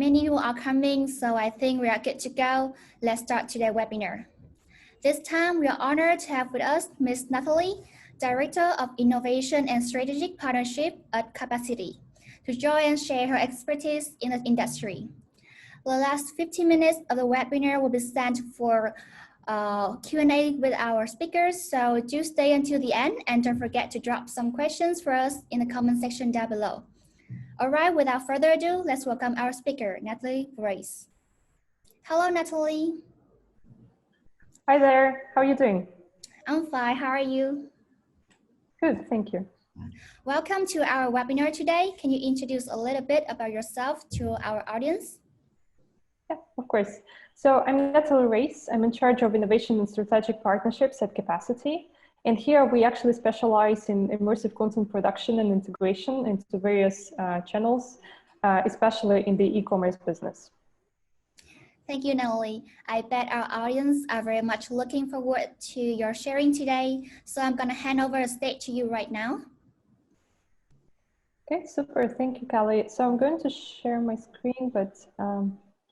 Many people are coming, so I think we are good to go. Let's start today's webinar. This time, we are honored to have with us Ms. Natalie, Director of Innovation and Strategic Partnership at Cappasity, to join and share her expertise in the industry. The last 15 minutes of the webinar will be spent for Q&A with our speakers, so do stay until the end and don't forget to drop some questions for us in the comment section down below. All right, without further ado, let's welcome our speaker, Natalie Reyes. Hello, Natalie. Hi there, how are you doing? I'm fine, how are you? Good, thank you. Welcome to our webinar today. Can you introduce a little bit about yourself to our audience? Yeah, of course. So I'm Natalie Reyes. I'm in charge of innovation and strategic partnerships at Cappasity. And here we actually specialize in immersive content production and integration into various channels, especially in the e-commerce business. Thank you, Natalie. I bet our audience are very much looking forward to your sharing today. So I'm going to hand over the stage to you right now. Okay, super. Thank you, Callie. So I'm going to share my screen, but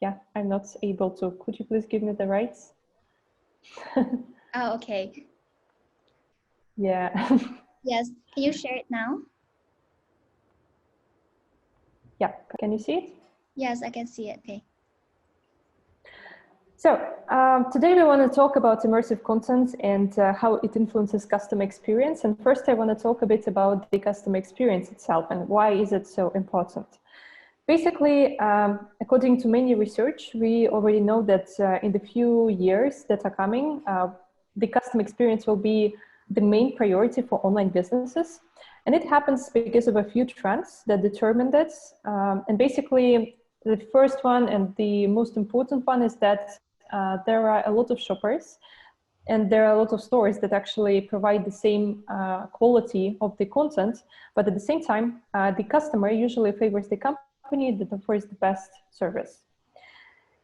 yeah, I'm not able to. Could you please give me the rights? Oh, okay. Yeah. Yes, can you share it now? Yeah, can you see it? Yes, I can see it, okay. So today we want to talk about immersive content and how it influences customer experience. And first I want to talk a bit about the customer experience itself and why is it so important. Basically, according to many research, we already know that in the few years that are coming, the customer experience will be the main priority for online businesses. And it happens because of a few trends that determine that. And basically, the first one and the most important one is that there are a lot of shoppers and there are a lot of stores that actually provide the same quality of the content, but at the same time, the customer usually favors the company that offers the best service.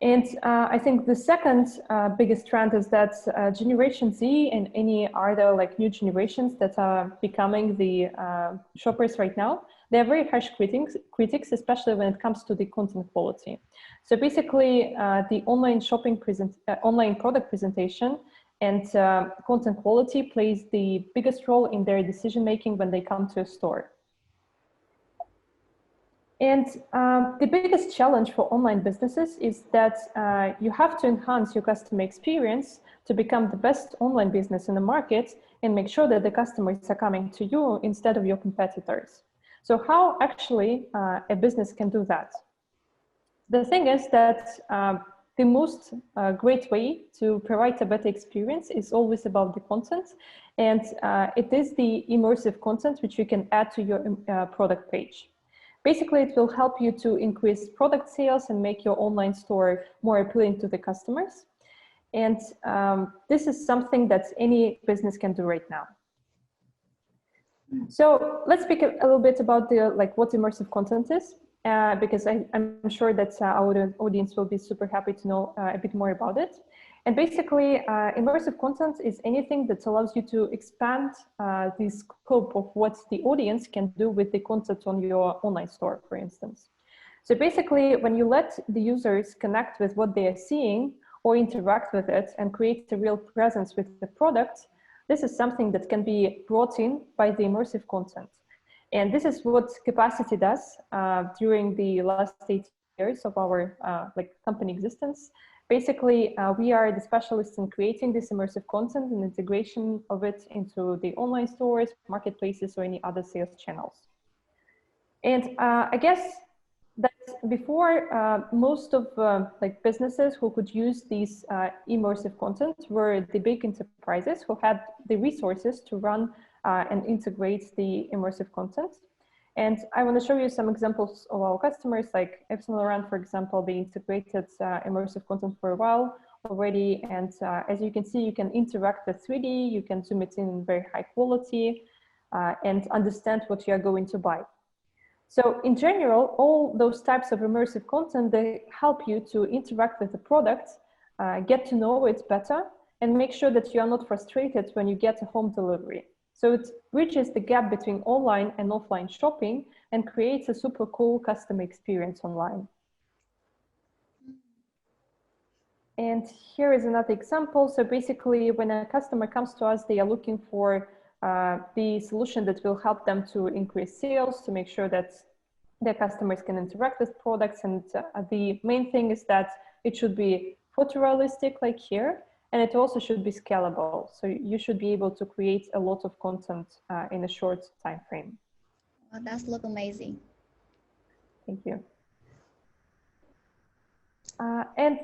And I think the second biggest trend is that Generation Z and any other like new generations that are becoming the shoppers right now, they're very harsh critics, especially when it comes to the content quality. So basically, the online online product presentation and content quality plays the biggest role in their decision making when they come to a store. And the biggest challenge for online businesses is that you have to enhance your customer experience to become the best online business in the market and make sure that the customers are coming to you instead of your competitors. So how actually a business can do that? The thing is that the most great way to provide a better experience is always about the content. And it is the immersive content which you can add to your product page. Basically, it will help you to increase product sales and make your online store more appealing to the customers. And this is something that any business can do right now. So let's speak a little bit about what immersive content is, because I'm sure that our audience will be super happy to know a bit more about it. And basically, immersive content is anything that allows you to expand the scope of what the audience can do with the content on your online store, for instance. So basically, when you let the users connect with what they are seeing or interact with it and create a real presence with the product, this is something that can be brought in by the immersive content. And this is what Cappasity does during the last 8 years of our company existence. Basically, we are the specialists in creating this immersive content and integration of it into the online stores, marketplaces, or any other sales channels. And I guess that before, most of businesses who could use these immersive content were the big enterprises who had the resources to run and integrate the immersive content. And I want to show you some examples of our customers, like Yves Saint Laurent, for example. They integrated immersive content for a while already. And as you can see, you can interact with 3D, you can zoom it in very high quality and understand what you are going to buy. So in general, all those types of immersive content, they help you to interact with the product, get to know it better, and make sure that you are not frustrated when you get a home delivery. So it bridges the gap between online and offline shopping and creates a super cool customer experience online. And here is another example. So basically, when a customer comes to us, they are looking for the solution that will help them to increase sales, to make sure that their customers can interact with products. And the main thing is that it should be photorealistic, like here, and it also should be scalable. So you should be able to create a lot of content in a short time frame. Well, that's look amazing. Thank you. And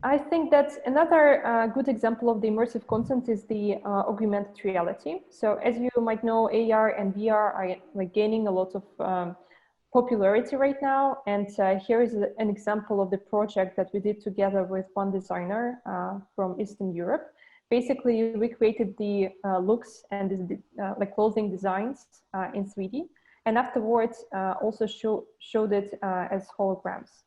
I think that another good example of the immersive content is the augmented reality. So as you might know, AR and VR are like gaining a lot of popularity right now. And here is an example of the project that we did together with one designer from Eastern Europe. Basically, we created the looks and like clothing designs in 3D. And afterwards, also showed it as holograms.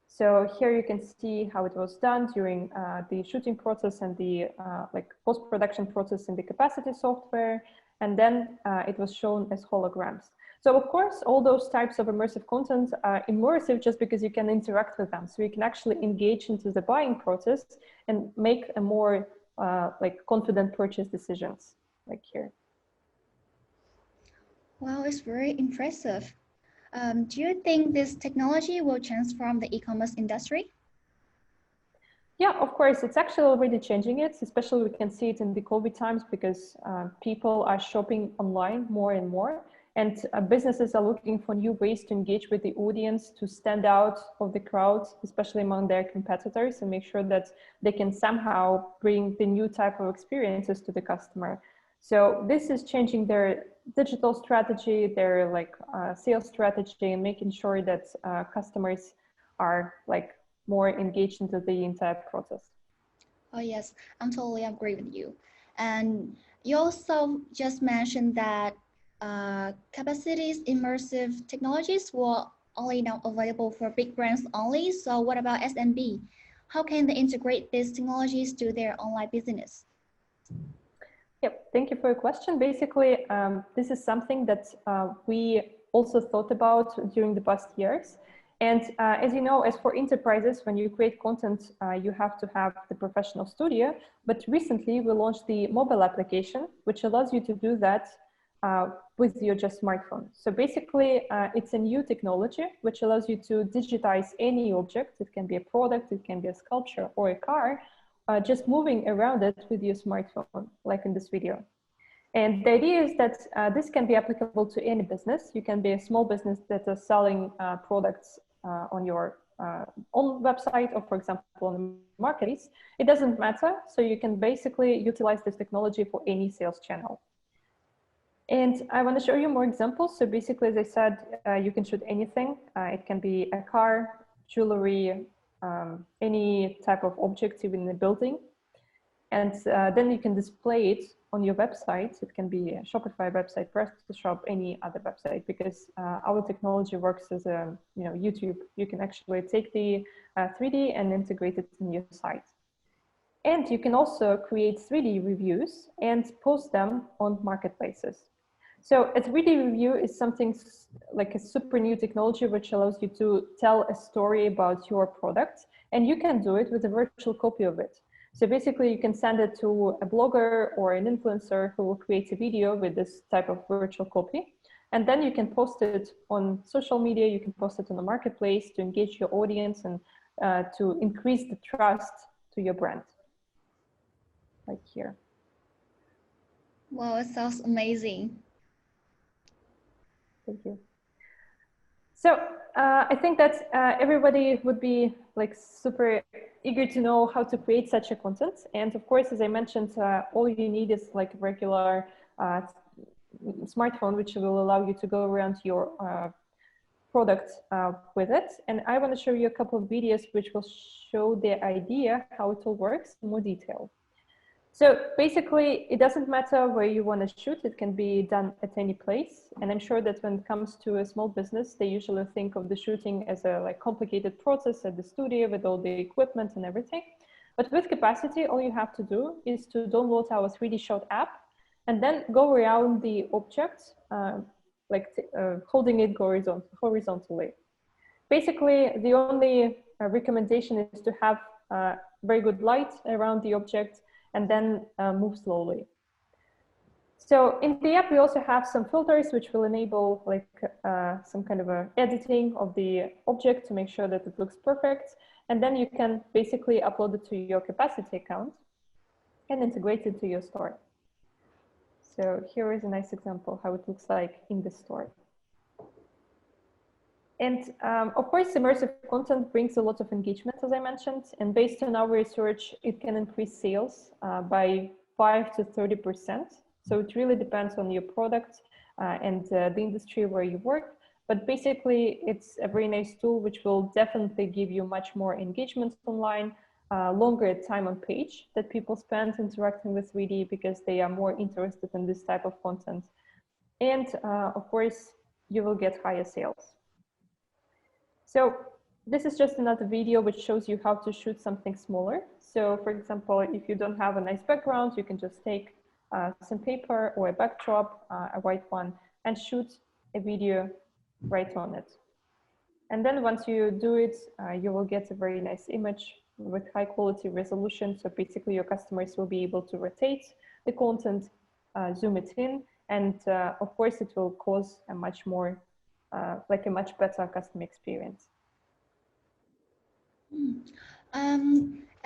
So here you can see how it was done during the shooting process and the like post-production process in the Cappasity software. And then it was shown as holograms. So of course, all those types of immersive content are immersive just because you can interact with them. So you can actually engage into the buying process and make a more like confident purchase decisions, like here. Wow, it's very impressive. Do you think this technology will transform the e-commerce industry? Yeah, of course, it's actually already changing it, especially we can see it in the COVID times because people are shopping online more and more. And businesses are looking for new ways to engage with the audience, to stand out of the crowd, especially among their competitors, and make sure that they can somehow bring the new type of experiences to the customer. So this is changing their digital strategy, their like sales strategy, and making sure that customers are like more engaged into the entire process. Oh yes, I'm totally agree with you. And you also just mentioned that Cappacity's immersive technologies were only now available for big brands only. So what about SMB? How can they integrate these technologies to their online business? Yep, thank you for your question. Basically, this is something that we also thought about during the past years. And as you know, as for enterprises, when you create content, you have to have the professional studio. But recently, we launched the mobile application, which allows you to do that with your just smartphone. So basically, it's a new technology which allows you to digitize any object. It can be a product, it can be a sculpture or a car, just moving around it with your smartphone, like in this video. And the idea is that this can be applicable to any business. You can be a small business that is selling products on your own website, or for example, on the marketplace. It doesn't matter. So you can basically utilize this technology for any sales channel. And I want to show you more examples. So basically, as I said, you can shoot anything. It can be a car, jewelry, any type of object, even in a building. And then you can display it on your website. It can be a Shopify website, PrestaShop, any other website, because our technology works as a YouTube. You can actually take the 3D and integrate it in your site. And you can also create 3D reviews and post them on marketplaces. So a 3D review is something like a super new technology which allows you to tell a story about your product, and you can do it with a virtual copy of it. So basically you can send it to a blogger or an influencer who will create a video with this type of virtual copy. And then you can post it on social media, you can post it on the marketplace to engage your audience and to increase the trust to your brand, like here. Wow, it sounds amazing. Thank you. So I think that everybody would be like super eager to know how to create such a content. And of course, as I mentioned, all you need is like a regular smartphone, which will allow you to go around your product with it. And I want to show you a couple of videos which will show the idea how it all works in more detail. So basically, it doesn't matter where you want to shoot. It can be done at any place. And I'm sure that when it comes to a small business, they usually think of the shooting as a like complicated process at the studio with all the equipment and everything. But with Cappasity, all you have to do is to download our 3D Shot app and then go around the object, holding it horizontally. Basically, the only recommendation is to have very good light around the object, and then move slowly. So in the app, we also have some filters which will enable like some kind of a editing of the object to make sure that it looks perfect. And then you can basically upload it to your Cappasity account and integrate it to your store. So here is a nice example how it looks like in the store. And of course, immersive content brings a lot of engagement, as I mentioned. And based on our research, it can increase sales by 5 to 30%. So it really depends on your product and the industry where you work. But basically, it's a very nice tool which will definitely give you much more engagement online, longer time on page that people spend interacting with 3D because they are more interested in this type of content. And of course, you will get higher sales. So this is just another video which shows you how to shoot something smaller. So for example, if you don't have a nice background, you can just take some paper or a backdrop, a white one, and shoot a video right on it. And then once you do it, you will get a very nice image with high quality resolution. So basically your customers will be able to rotate the content, zoom it in, and of course it will cause a much more, like a much better customer experience.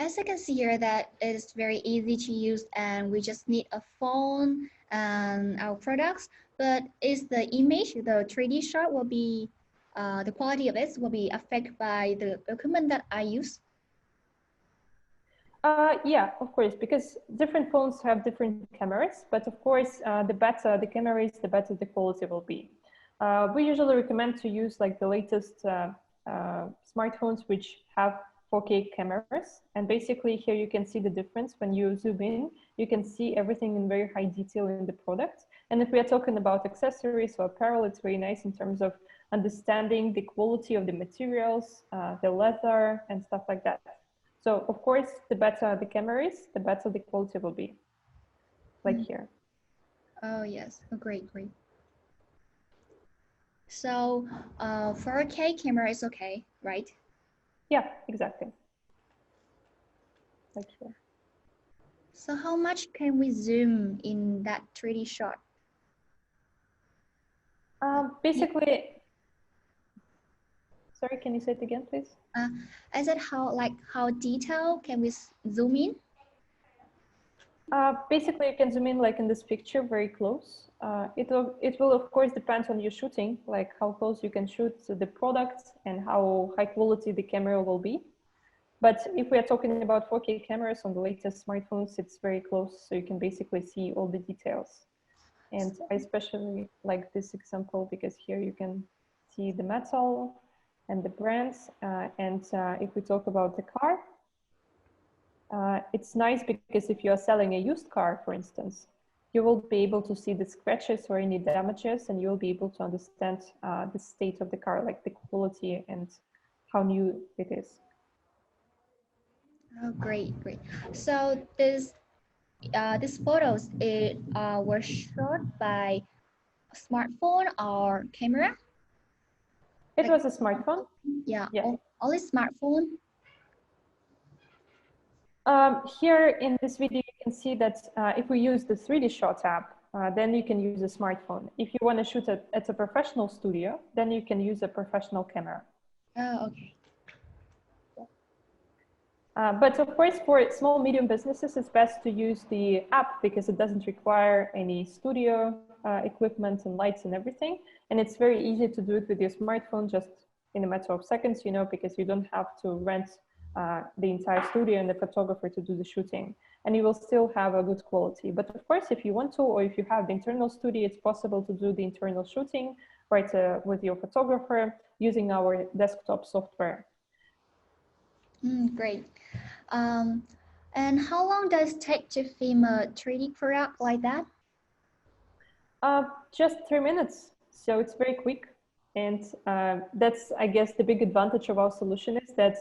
As I can see here that it's very easy to use and we just need a phone and our products, but is the image, the 3D shot will be, the quality of it will be affected by the equipment that I use? Yeah, of course, because different phones have different cameras, but of course, the better the camera is, the better the quality will be. We usually recommend to use like the latest smartphones which have 4K cameras. And basically here you can see the difference when you zoom in, you can see everything in very high detail in the product. And if we are talking about accessories or apparel, it's very nice in terms of understanding the quality of the materials, the leather and stuff like that. So of course, the better the camera is, the better the quality will be, like here. Oh yes, oh, great. So 4K camera is okay, right? Yeah, exactly. Like here. So how much can we zoom in that 3D shot? Basically, sorry, can you say it again, please? I said how detailed can we zoom in? Basically, you can zoom in like in this picture, very close. It will of course depend on your shooting, like how close you can shoot the product and how high quality the camera will be. But if we are talking about 4K cameras on the latest smartphones, it's very close, so you can basically see all the details. And I especially like this example because here you can see the metal and the brands. If we talk about the car, it's nice because if you are selling a used car, for instance, you will be able to see the scratches or any damages, and you will be able to understand the state of the car, like the quality and how new it is. Oh, great. So these photos were shot by a smartphone or camera? It was a smartphone. Yeah, Yeah. only smartphone. Here in this video, you can see that if we use the 3D Shot app, then you can use a smartphone. If you want to shoot at a professional studio, then you can use a professional camera. Oh, okay. But of course, for small, medium businesses, it's best to use the app because it doesn't require any studio equipment and lights and everything. And it's very easy to do it with your smartphone just in a matter of seconds, you know, because you don't have to rent the entire studio and the photographer to do the shooting, and you will still have a good quality. But of course, if you want to, or if you have the internal studio, it's possible to do the internal shooting right with your photographer using our desktop software. Great. And how long does it take to film a 3D product like that? Just 3 minutes. So it's very quick. And that's, I guess, the big advantage of our solution is that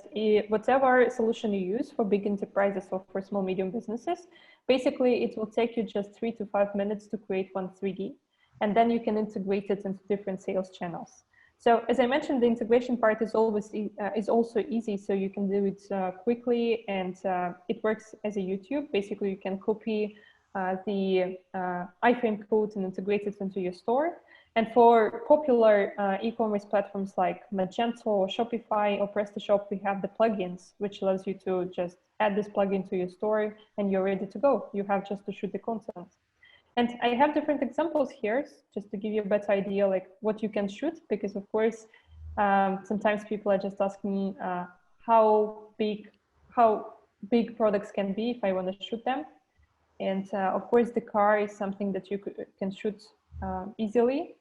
whatever solution you use for big enterprises or for small, medium businesses, basically it will take you just 3 to 5 minutes to create one 3D. And then you can integrate it into different sales channels. So as I mentioned, the integration part is always is also easy, so you can do it quickly, and it works as a YouTube. Basically, you can copy the iframe code and integrate it into your store. And for popular e-commerce platforms like Magento or Shopify or PrestaShop, we have the plugins, which allows you to just add this plugin to your store and you're ready to go. You have just to shoot the content. And I have different examples here, just to give you a better idea, like what you can shoot, because of course, sometimes people are just asking me how big products can be if I want to shoot them. And of course, the car is something that you can shoot easily,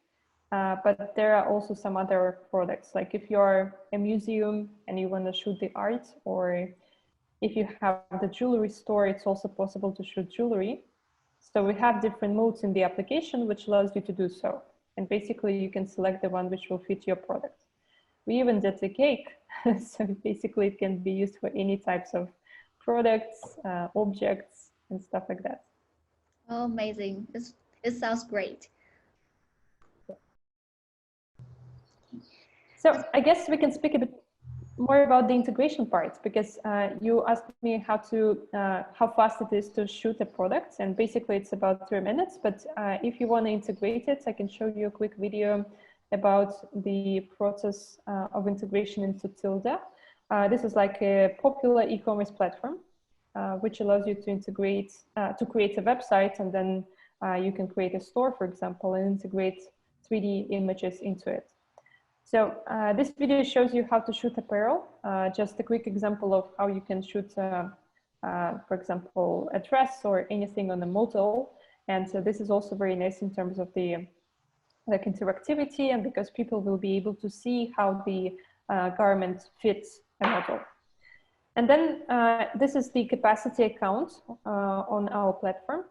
but there are also some other products, like if you're a museum and you want to shoot the art, or if you have the jewelry store, it's also possible to shoot jewelry. So we have different modes in the application, which allows you to do so. And basically, you can select the one which will fit your product. We even did the cake. So basically, it can be used for any types of products, objects, and stuff like that. Oh, amazing. It sounds great. So I guess we can speak a bit more about the integration part, because you asked me how fast it is to shoot a product, and basically it's about 3 minutes. But if you want to integrate it, I can show you a quick video about the process of integration into Tilda. This is like a popular e-commerce platform, which allows you to integrate, to create a website, and then you can create a store, for example, and integrate 3D images into it. So this video shows you how to shoot apparel. Just a quick example of how you can shoot, for example, a dress or anything on a model. And so this is also very nice in terms of the interactivity, and because people will be able to see how the garment fits a model. And then this is the Cappasity account on our platform.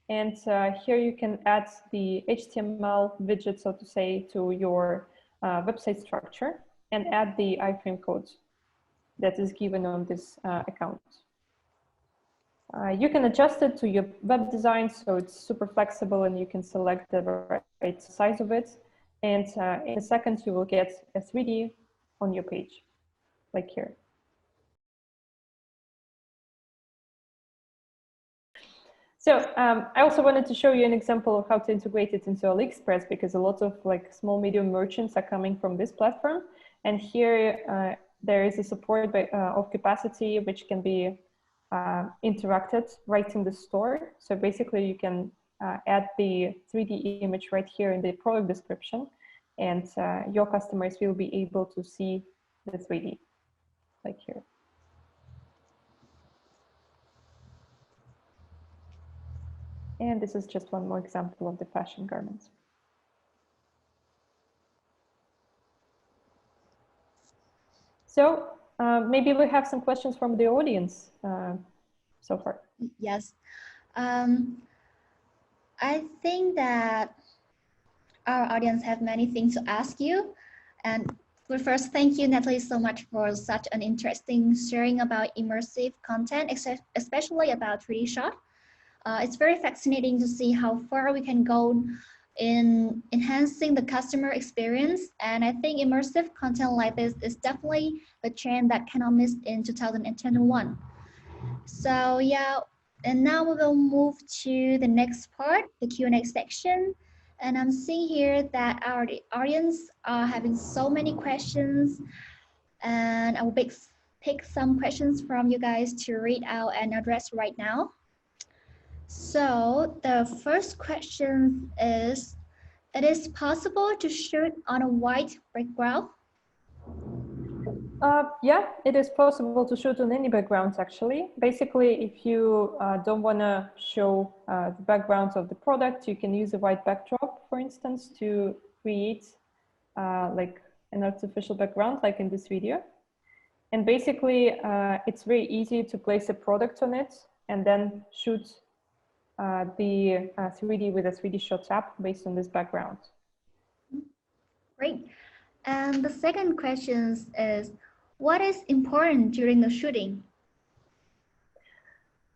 And here you can add the HTML widget, so to say, to your website structure and add the iframe code that is given on this account. You can adjust it to your web design, so it's super flexible, and you can select the right size of it. And in a second, you will get a 3D on your page, like here. So I also wanted to show you an example of how to integrate it into AliExpress, because a lot of like small, medium merchants are coming from this platform. And here there is a support of Cappasity, which can be interacted right in the store. So basically you can add the 3D image right here in the product description, and your customers will be able to see the 3D, like here. And this is just one more example of the fashion garments. So maybe we have some questions from the audience so far. Yes. I think that our audience have many things to ask you. And first, thank you, Natalie, so much for such an interesting sharing about immersive content, especially about 3D shot. It's very fascinating to see how far we can go in enhancing the customer experience. And I think immersive content like this is definitely a trend that cannot miss in 2021. So yeah, and now we will move to the next part, the Q&A section. And I'm seeing here that our audience are having so many questions, and I will pick some questions from you guys to read out and address right now. So the first question is, it is possible to shoot on a white background? Yeah, it is possible to shoot on any backgrounds, actually. Basically, if you don't want to show the background of the product, you can use a white backdrop, for instance, to create like an artificial background, like in this video. And basically, it's very easy to place a product on it and then shoot the 3D with a 3D shot app based on this background. Great. And the second question is, what is important during the shooting?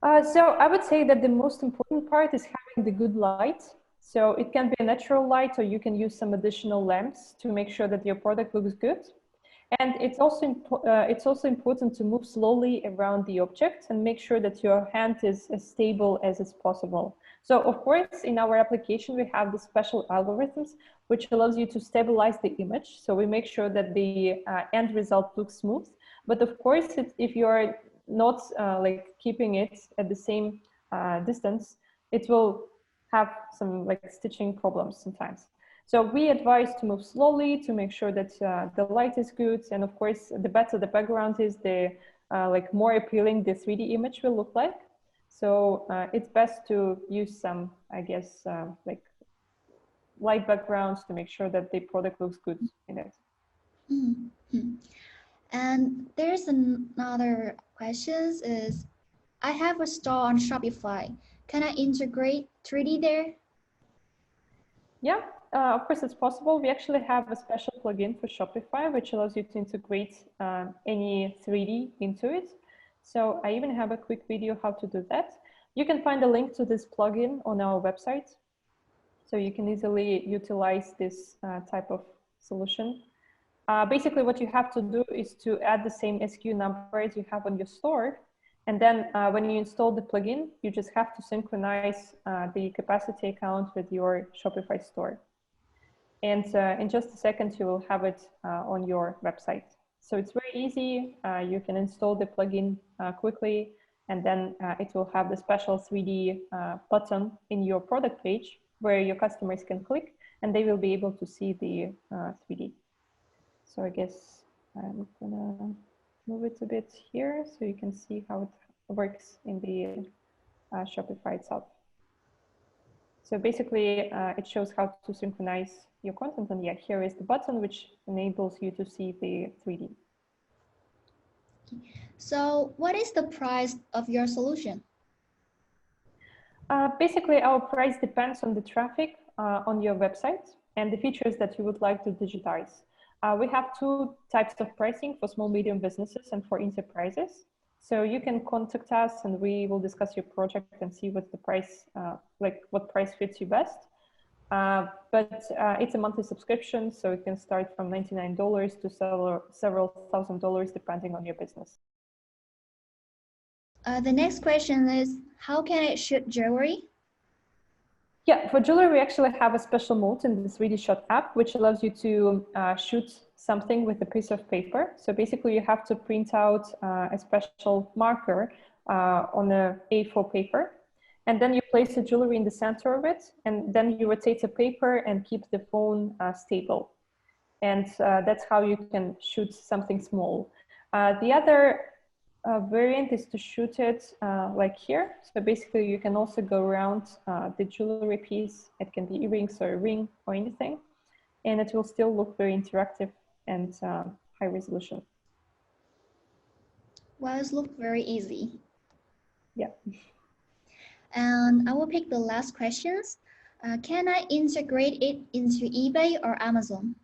So I would say that the most important part is having the good light. So it can be a natural light, or you can use some additional lamps to make sure that your product looks good. And it's also important to move slowly around the object and make sure that your hand is as stable as is possible. So of course, in our application, we have the special algorithms, which allows you to stabilize the image. So we make sure that the end result looks smooth. But of course, if you're not like keeping it at the same distance, it will have some like stitching problems sometimes. So we advise to move slowly to make sure that the light is good. And of course, the better the background is, the like more appealing the 3D image will look like. So it's best to use some, I guess, like light backgrounds to make sure that the product looks good in it. Mm-hmm. And there's another question is, I have a store on Shopify. Can I integrate 3D there? Yeah, of course it's possible. We actually have a special plugin for Shopify, which allows you to integrate any 3D into it. So I even have a quick video how to do that. You can find a link to this plugin on our website. So you can easily utilize this type of solution. Basically, what you have to do is to add the same SKU number as you have on your store. And then when you install the plugin, you just have to synchronize the Cappasity account with your Shopify store. And in just a second, you will have it on your website. So it's very easy. You can install the plugin quickly, and then it will have the special 3D button in your product page where your customers can click, and they will be able to see the 3D. So I guess I'm gonna move it a bit here so you can see how it works in the Shopify itself. So basically, it shows how to synchronize your content. And yeah, here is the button, which enables you to see the 3D. So what is the price of your solution? Basically, our price depends on the traffic on your website and the features that you would like to digitize. We have two types of pricing for small, medium businesses and for enterprises. So you can contact us and we will discuss your project and see what's the price, like what price fits you best. But it's a monthly subscription, so it can start from $99 to several $1,000 depending on your business. The next question is, how can I shoot jewelry? Yeah, for jewelry, we actually have a special mode in the 3D Shot app, which allows you to shoot something with a piece of paper. So basically, you have to print out a special marker on a A4 paper. And then you place the jewelry in the center of it, and then you rotate the paper and keep the phone stable. And that's how you can shoot something small. The other variant is to shoot it like here. So basically you can also go around the jewelry piece. It can be earrings or a ring or anything. And it will still look very interactive and high resolution. Well, it looks very easy. Yeah. And I will pick the last questions. Can I integrate it into eBay or Amazon?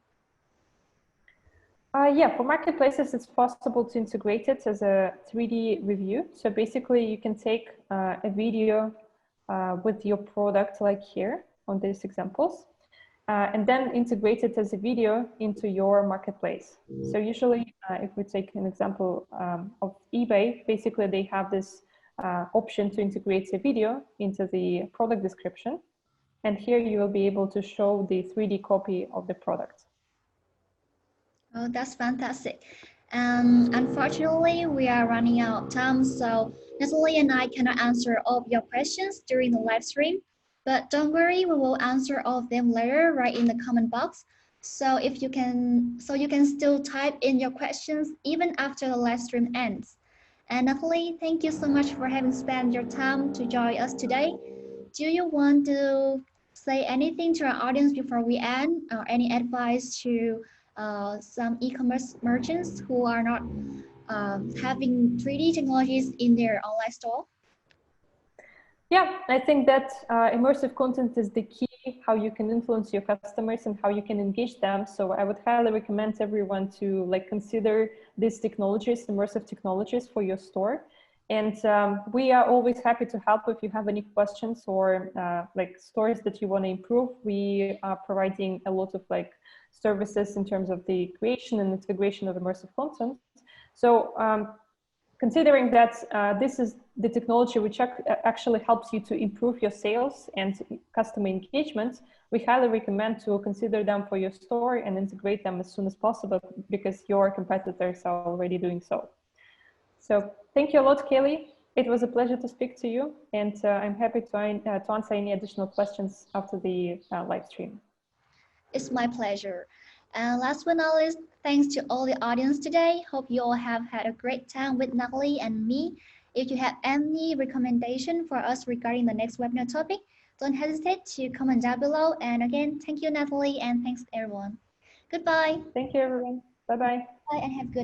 Yeah, for marketplaces, it's possible to integrate it as a 3D review. So basically, you can take a video with your product like here on these examples, and then integrate it as a video into your marketplace. So usually, if we take an example of eBay, basically they have this option to integrate a video into the product description. And here you will be able to show the 3D copy of the product. Oh, that's fantastic. Unfortunately, we are running out of time, so Natalie and I cannot answer all of your questions during the live stream. But don't worry, we will answer all of them later, right in the comment box. So you can still type in your questions even after the live stream ends. And Natalie, thank you so much for having spent your time to join us today. Do you want to say anything to our audience before we end, or any advice to some e-commerce merchants who are not having 3D technologies in their online store? Yeah, I think that immersive content is the key, how you can influence your customers and how you can engage them. So I would highly recommend everyone to consider these technologies, immersive technologies for your store. And we are always happy to help if you have any questions or like stories that you want to improve. We are providing a lot of like services in terms of the creation and integration of immersive content. So considering that this is the technology which actually helps you to improve your sales and customer engagement, we highly recommend to consider them for your store and integrate them as soon as possible, because your competitors are already doing so. So thank you a lot, Kelly. It was a pleasure to speak to you, and I'm happy to answer any additional questions after the live stream. It's my pleasure. And last but not least, thanks to all the audience today. Hope you all have had a great time with Natalie and me. If you have any recommendation for us regarding the next webinar topic, don't hesitate to comment down below. And again, thank you, Natalie, and thanks everyone. Goodbye. Thank you, everyone. Bye-bye. Bye and have a good